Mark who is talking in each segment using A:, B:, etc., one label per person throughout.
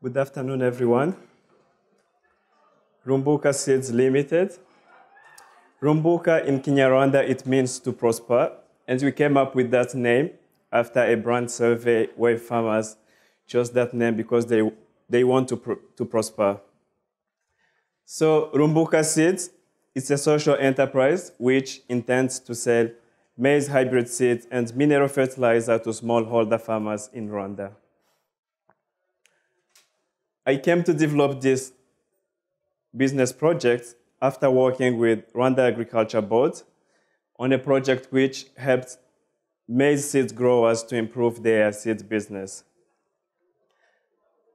A: Good afternoon, everyone. Rumbuka Seeds Limited. Rumbuka in Kinyarwanda, it means to prosper, and we came up with that name after a brand survey where farmers chose that name because they want to prosper. So Rumbuka Seeds, it's a social enterprise which intends to sell maize hybrid seeds and mineral fertilizer to smallholder farmers in Rwanda. I came to develop this business project after working with Rwanda Agriculture Board on a project which helped maize seed growers to improve their seed business.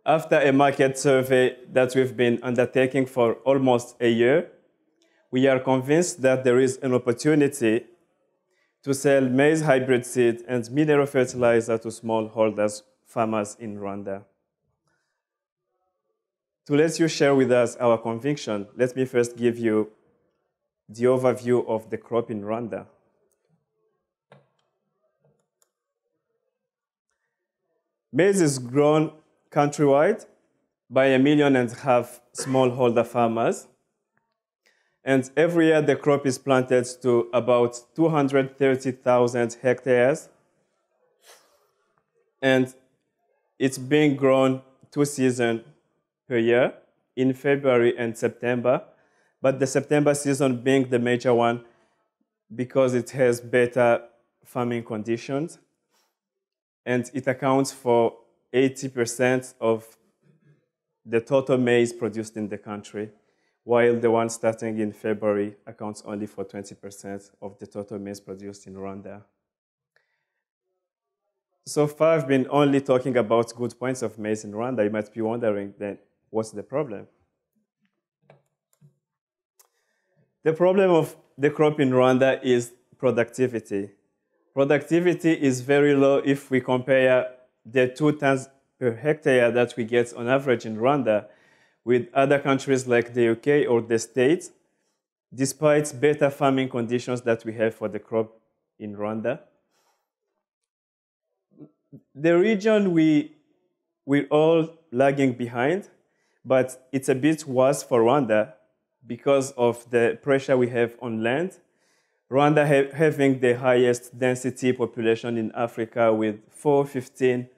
A: After a market survey that we've been undertaking for almost a year, we are convinced that there is an opportunity to sell maize hybrid seed and mineral fertilizer to smallholders farmers in Rwanda. To let you share with us our conviction, let me first give you the overview of the crop in Rwanda. Maize is grown countrywide by 1.5 million smallholder farmers. And every year the crop is planted to about 230,000 hectares. And it's being grown 2 seasons per year, in February and September. But the September season being the major one because it has better farming conditions. And it accounts for 80% of the total maize produced in the country, while the one starting in February accounts only for 20% of the total maize produced in Rwanda. So far, I've been only talking about good points of maize in Rwanda. You might be wondering then, what's the problem? The problem of the crop in Rwanda is productivity. Productivity is very low if we compare the 2 tons per hectare that we get on average in Rwanda with other countries like the UK or the States, despite better farming conditions that we have for the crop in Rwanda. The region we're all lagging behind, but it's a bit worse for Rwanda because of the pressure we have on land. Rwanda having the highest density population in Africa with 415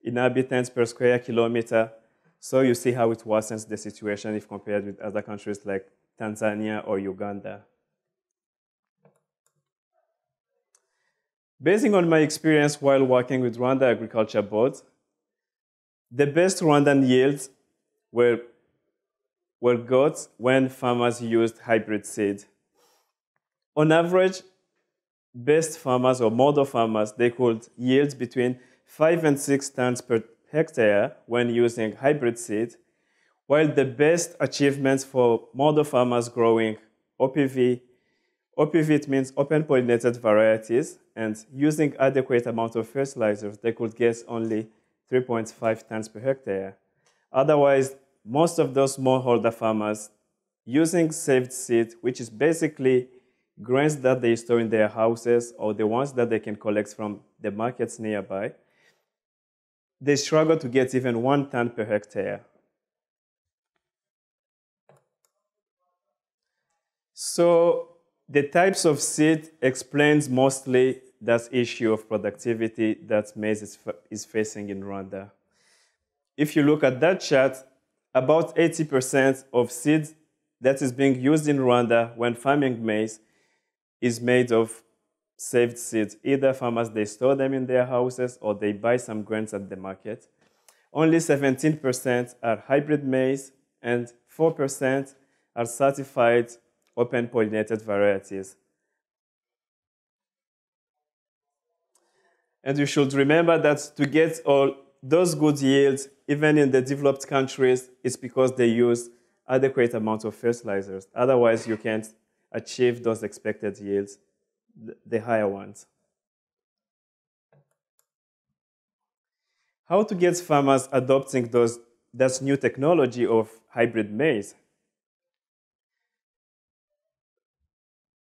A: inhabitants per square kilometer. So you see how it worsens the situation if compared with other countries like Tanzania or Uganda. Basing on my experience while working with Rwanda Agriculture Board, the best Rwandan yields were got when farmers used hybrid seed. On average, best farmers or model farmers, they could yield between 5 and 6 tons per hectare when using hybrid seed, while the best achievements for model farmers growing OPV it means open pollinated varieties, and using adequate amount of fertilizers, they could get only 3.5 tons per hectare. Otherwise, most of those smallholder farmers using saved seed, which is basically grains that they store in their houses or the ones that they can collect from the markets nearby, they struggle to get even 1 ton per hectare. So the types of seed explains mostly that issue of productivity that maize is facing in Rwanda. If you look at that chart, about 80% of seed that is being used in Rwanda when farming maize is made of saved seeds. Either farmers, they store them in their houses or they buy some grains at the market. Only 17% are hybrid maize and 4% are certified open pollinated varieties. And you should remember that to get all those good yields, even in the developed countries, it's because they use adequate amount of fertilizers. Otherwise, you can't achieve those expected yields, the higher ones. How to get farmers adopting that new technology of hybrid maize?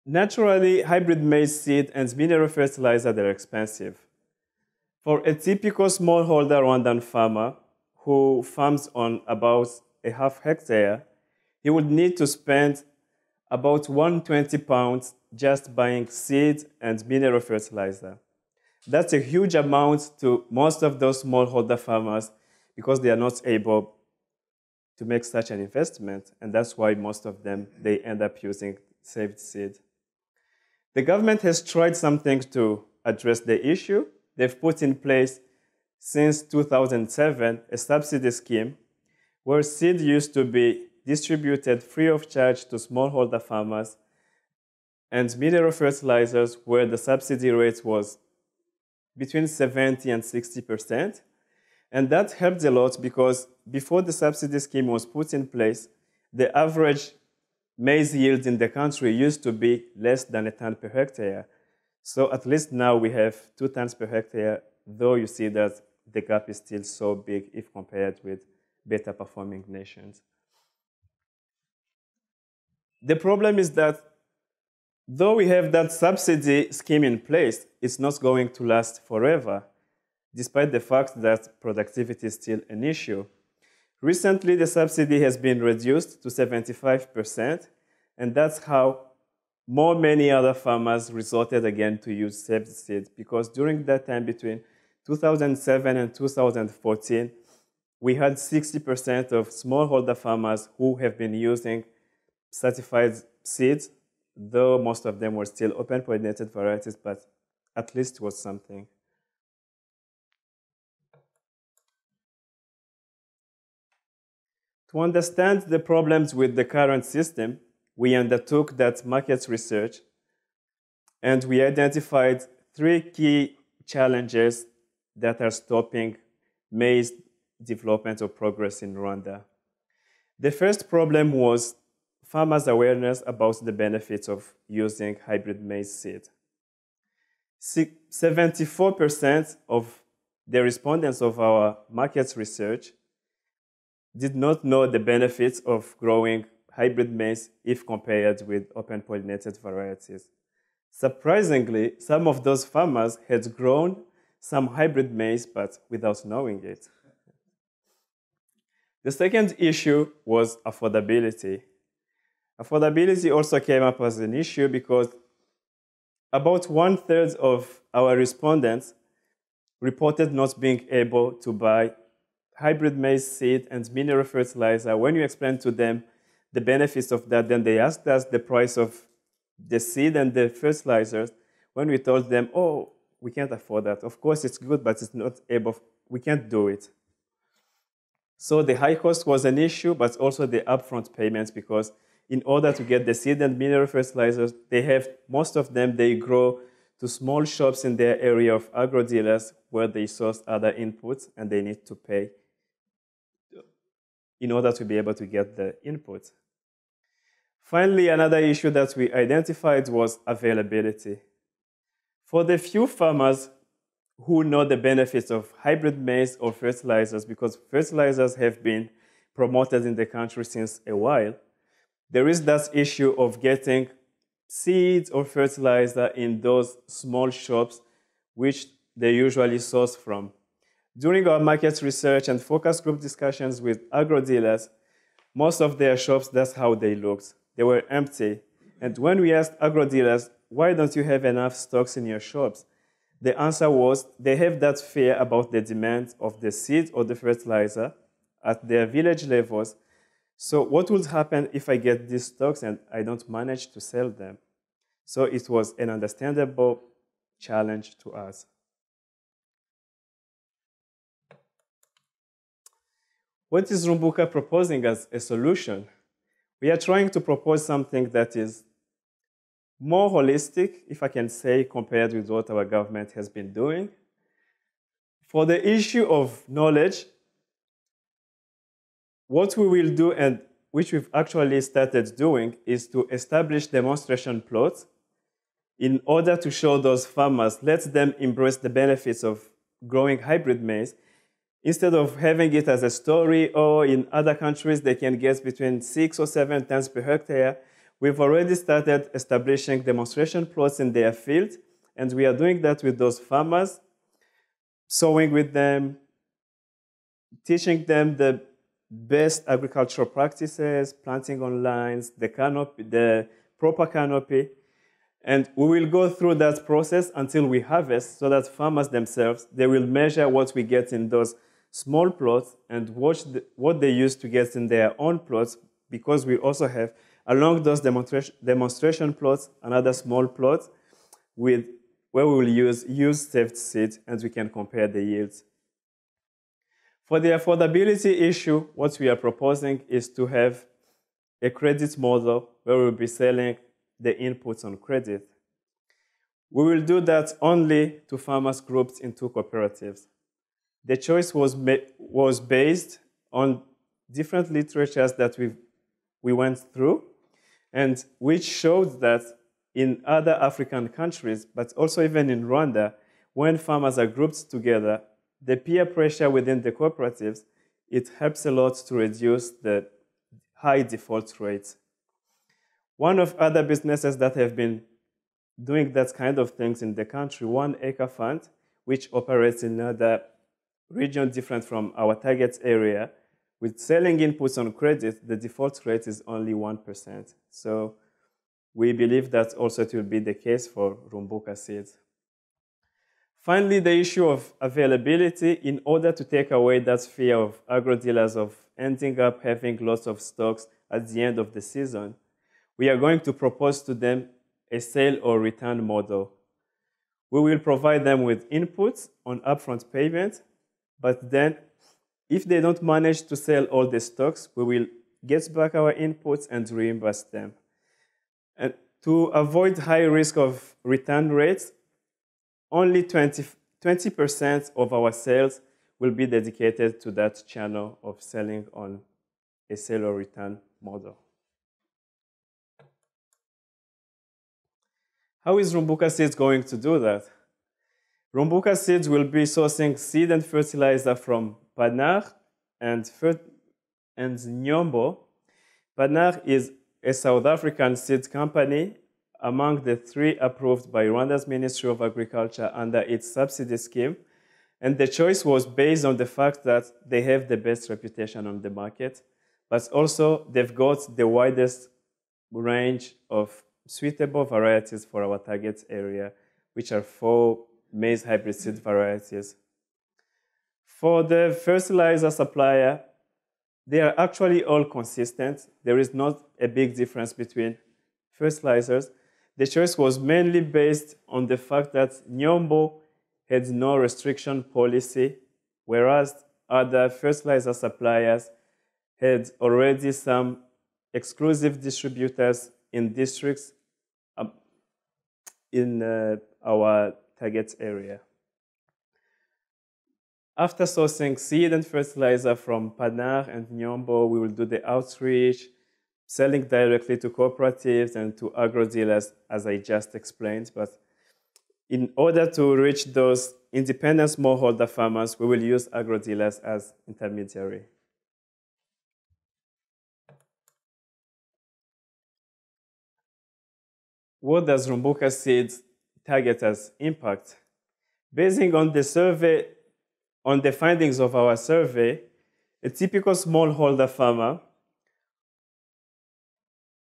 A: Naturally, hybrid maize seed and mineral fertilizer, they're expensive. For a typical smallholder Rwandan farmer who farms on about a half hectare, he would need to spend about £120 just buying seed and mineral fertilizer. That's a huge amount to most of those smallholder farmers because they are not able to make such an investment, and that's why most of them, they end up using saved seed. The government has tried something to address the issue. They've put in place, since 2007, a subsidy scheme where seed used to be distributed free of charge to smallholder farmers, and mineral fertilizers where the subsidy rate was between 70 and 60%. And that helped a lot because before the subsidy scheme was put in place, the average maize yield in the country used to be less than a ton per hectare. So at least now we have 2 tons per hectare, though you see that the gap is still so big if compared with better performing nations. The problem is that though we have that subsidy scheme in place, it's not going to last forever, despite the fact that productivity is still an issue. Recently, the subsidy has been reduced to 75%, and that's how many other farmers resorted again to use saved seed, because during that time between 2007 and 2014, we had 60% of smallholder farmers who have been using certified seeds, though most of them were still open pollinated varieties, but at least it was something. To understand the problems with the current system, we undertook that market research, and we identified 3 key challenges that are stopping maize development or progress in Rwanda. The first problem was farmers' awareness about the benefits of using hybrid maize seed. 74% of the respondents of our market research did not know the benefits of growing hybrid maize if compared with open pollinated varieties. Surprisingly, some of those farmers had grown some hybrid maize, but without knowing it. The second issue was affordability. Affordability also came up as an issue because about 1/3 of our respondents reported not being able to buy hybrid maize seed and mineral fertilizer. When you explained to them the benefits of that, then they asked us the price of the seed and the fertilizers. When we told them, oh, we can't afford that. Of course, it's good, but it's not able, we can't do it. So the high cost was an issue, but also the upfront payments, because in order to get the seed and mineral fertilizers, most of them, they grow to small shops in their area of agro dealers where they source other inputs and they need to pay in order to be able to get the input. Finally, another issue that we identified was availability. For the few farmers who know the benefits of hybrid maize or fertilizers, because fertilizers have been promoted in the country since a while, there is that issue of getting seeds or fertilizer in those small shops which they usually source from. During our market research and focus group discussions with agro dealers, most of their shops, that's how they looked. They were empty. And when we asked agro dealers, why don't you have enough stocks in your shops? The answer was they have that fear about the demand of the seed or the fertilizer at their village levels. So what would happen if I get these stocks and I don't manage to sell them? So it was an understandable challenge to us. What is Rumbuka proposing as a solution? We are trying to propose something that is more holistic, if I can say, compared with what our government has been doing. For the issue of knowledge, what we will do, and which we've actually started doing, is to establish demonstration plots in order to show those farmers, let them embrace the benefits of growing hybrid maize, instead of having it as a story, or in other countries they can get between 6 or 7 tons per hectare. We've already started establishing demonstration plots in their field, and we are doing that with those farmers, sowing with them, teaching them the best agricultural practices, planting on lines, the canopy, the proper canopy. And we will go through that process until we harvest, so that farmers themselves, they will measure what we get in those small plots and watch what they use to get in their own plots, because we also have, along those demonstration plots, another small plot where we will use saved seed, and we can compare the yields. For the affordability issue, what we are proposing is to have a credit model where we'll be selling the inputs on credit. We will do that only to farmers grouped into cooperatives. The choice was based on different literatures that we went through, and which showed that in other African countries, but also even in Rwanda, when farmers are grouped together, the peer pressure within the cooperatives, it helps a lot to reduce the high default rates. One of other businesses that have been doing that kind of things in the country, One Acre Fund, which operates in another region different from our target area, with selling inputs on credit, the default rate is only 1%. So we believe that also it will be the case for Rumbuka seeds. Finally, the issue of availability. In order to take away that fear of agro-dealers of ending up having lots of stocks at the end of the season, we are going to propose to them a sale or return model. We will provide them with inputs on upfront payment, but then if they don't manage to sell all the stocks, we will get back our inputs and reimburse them. And to avoid high risk of return rates, only 20% of our sales will be dedicated to that channel of selling on a sale or return model. How is Rumbuka Seeds going to do that? Rumbuka Seeds will be sourcing seed and fertilizer from Panar and Nyombo. Panar is a South African seed company among the 3 approved by Rwanda's Ministry of Agriculture under its subsidy scheme. And the choice was based on the fact that they have the best reputation on the market, but also they've got the widest range of suitable varieties for our target area, which are 4 maize hybrid seed varieties. For the fertilizer supplier, they are actually all consistent. There is not a big difference between fertilizers. The choice was mainly based on the fact that Nyombo had no restriction policy, whereas other fertilizer suppliers had already some exclusive distributors in districts in our target area. After sourcing seed and fertilizer from Panar and Nyombo, we will do the outreach, selling directly to cooperatives and to agro-dealers, as I just explained. But in order to reach those independent smallholder farmers, we will use agro-dealers as intermediary. What does Rumbuka Seeds target as impact? Basing on the survey, on the findings of our survey, a typical smallholder farmer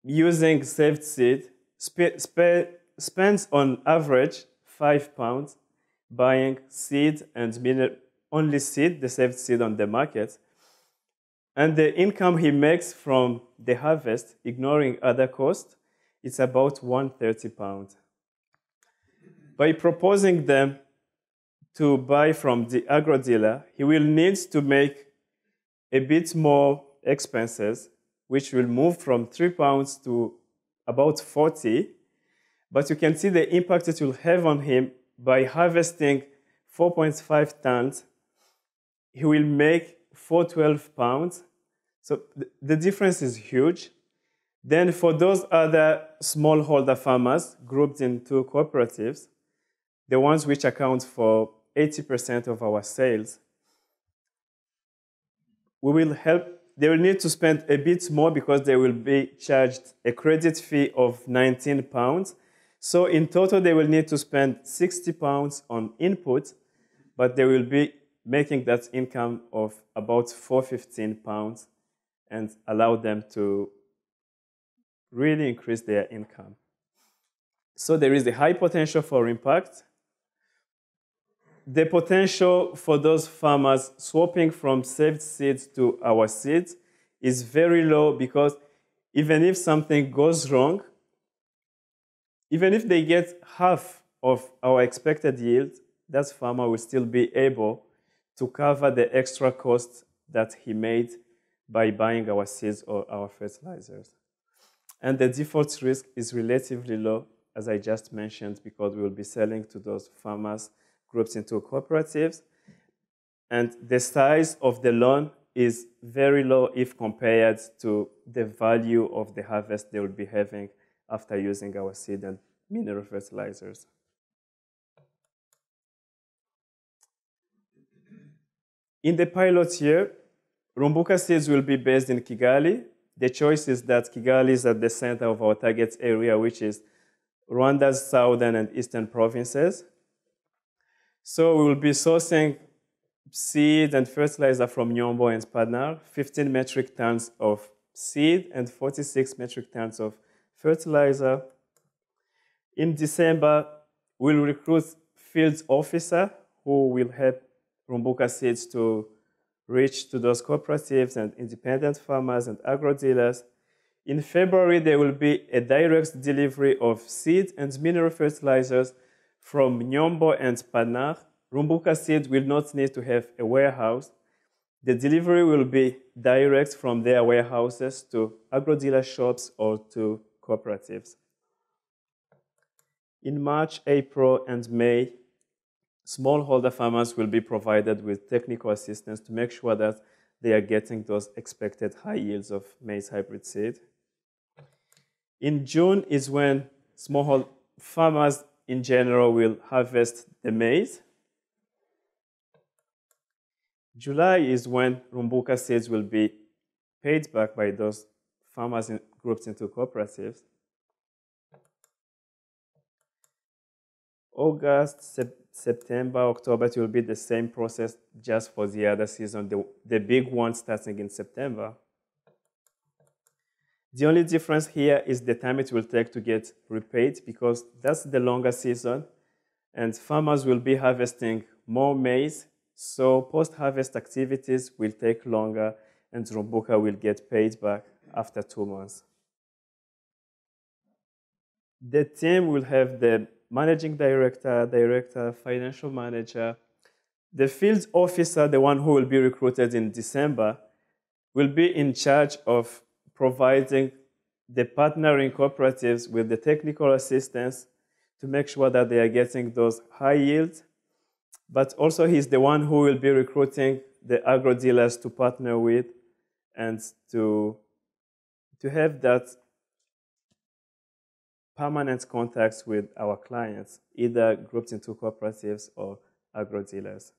A: using saved seed spends on average £5 buying seed and only seed, the saved seed on the market. And the income he makes from the harvest, ignoring other costs, it's about £130. By proposing them to buy from the agro dealer, he will need to make a bit more expenses, which will move from £3 to about 40. But you can see the impact it will have on him by harvesting 4.5 tons. He will make £412. So the difference is huge. Then for those other smallholder farmers grouped into cooperatives, the ones which account for 80% of our sales, they will need to spend a bit more because they will be charged a credit fee of £19. So in total, they will need to spend £60 on input, but they will be making that income of about £415 and allow them to really increase their income. So there is a high potential for impact. The potential for those farmers swapping from saved seeds to our seeds is very low, because even if something goes wrong, even if they get half of our expected yield, that farmer will still be able to cover the extra cost that he made by buying our seeds or our fertilizers. And the default risk is relatively low, as I just mentioned, because we will be selling to those farmers grouped into cooperatives. And the size of the loan is very low if compared to the value of the harvest they will be having after using our seed and mineral fertilizers. In the pilot year, Rumbuka seeds will be based in Kigali. The choice is that Kigali is at the center of our target area, which is Rwanda's southern and eastern provinces. So we will be sourcing seed and fertilizer from Nyombo and Spadnar, 15 metric tons of seed and 46 metric tons of fertilizer. In December, we'll recruit field officer who will help Rumbuka seeds to reach to those cooperatives and independent farmers and agro-dealers. In February, there will be a direct delivery of seed and mineral fertilizers from Nyombo and Spadnar. Rumbuka seed will not need to have a warehouse. The delivery will be direct from their warehouses to agro-dealer shops or to cooperatives. In March, April, and May, smallholder farmers will be provided with technical assistance to make sure that they are getting those expected high yields of maize hybrid seed. In June is when smallholder farmers in general will harvest the maize. July is when Rumbuka seeds will be paid back by those farmers grouped into cooperatives. August, September, October, it will be the same process just for the other season, the big one starting in September. The only difference here is the time it will take to get repaid, because that's the longer season and farmers will be harvesting more maize, so post-harvest activities will take longer and Rumbuka will get paid back after 2 months. The team will have the managing director, financial manager. The field officer, the one who will be recruited in December, will be in charge of providing the partnering cooperatives with the technical assistance to make sure that they are getting those high yields. But also he's the one who will be recruiting the agro dealers to partner with and to have that permanent contacts with our clients, either grouped into cooperatives or agro dealers.